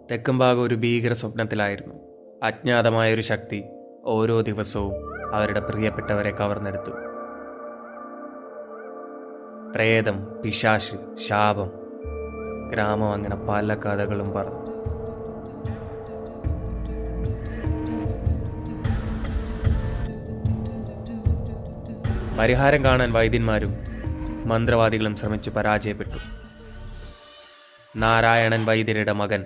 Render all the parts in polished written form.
തെക്കുംഭാഗം ഒരു ഭീകര സ്വപ്നത്തിലായിരുന്നു. അജ്ഞാതമായൊരു ശക്തി ഓരോ ദിവസവും അവരുടെ പ്രിയപ്പെട്ടവരെ കവർന്നെടുത്തു. പ്രേതം, പിശാച്, ശാപം. ഗ്രാമം അങ്ങനെ പല കഥകളും പറഞ്ഞു. പരിഹാരം കാണാൻ വൈദ്യന്മാരും മന്ത്രവാദികളും ശ്രമിച്ചു പരാജയപ്പെട്ടു. നാരായണൻ വൈദ്യരുടെ മകൻ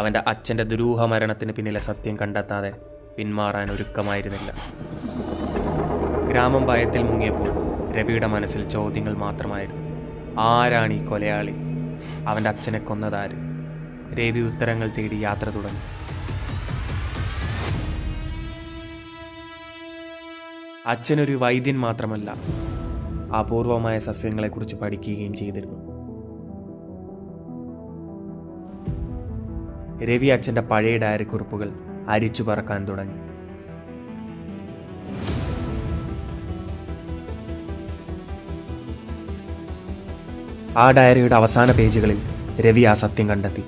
അവൻ്റെ അച്ഛൻ്റെ ദുരൂഹ മരണത്തിന് പിന്നിലെ സത്യം കണ്ടെത്താതെ പിന്മാറാൻ ഒരുക്കമായിരുന്നില്ല. ഗ്രാമം ഭയത്തിൽ മുങ്ങിയപ്പോൾ രവിയുടെ മനസ്സിൽ ചോദ്യങ്ങൾ മാത്രമായിരുന്നു. ആരാണ് ഈ കൊലയാളി? അവൻ്റെ അച്ഛനെ കൊന്നതാര്? രവി ഉത്തരങ്ങൾ തേടി യാത്ര തുടങ്ങി. അച്ഛനൊരു വൈദ്യൻ മാത്രമല്ല, അപൂർവമായ സസ്യങ്ങളെക്കുറിച്ച് പഠിക്കുകയും ചെയ്തിരുന്നു. രവി അച്ഛൻ്റെ പഴയ ഡയറി കുറിപ്പുകൾ അരിച്ചു പറക്കാൻ തുടങ്ങി. ആ ഡയറിയുടെ അവസാന പേജുകളിൽ രവി ആ സത്യം കണ്ടെത്തി.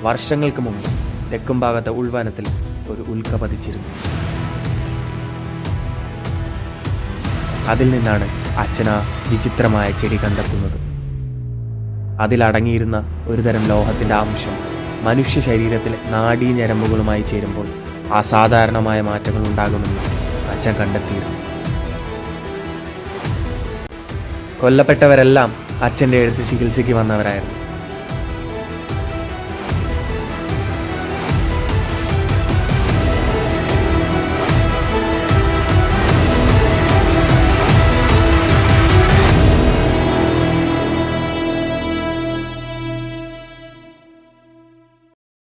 വർഷങ്ങൾക്ക് മുമ്പ് തെക്കുംഭാഗത്തെ ഉൾവനത്തിൽ ഒരു ഉൽക്ക പതിച്ചിരുന്നു. അതിൽ നിന്നാണ് അച്ഛൻ ആ വിചിത്രമായ ചെടി കണ്ടെത്തുന്നത്. അതിലടങ്ങിയിരുന്ന ഒരുതരം ലോഹത്തിൻ്റെ അംശം മനുഷ്യ ശരീരത്തിലെ നാഡീഞരമ്പുകളുമായി ചേരുമ്പോൾ അസാധാരണമായ മാറ്റങ്ങൾ ഉണ്ടാകുമെന്ന് അച്ഛൻ കണ്ടെത്തിയിരുന്നു. കൊല്ലപ്പെട്ടവരെല്ലാം അച്ഛൻ്റെ അടുത്ത് ചികിത്സയ്ക്ക് വന്നവരായിരുന്നു.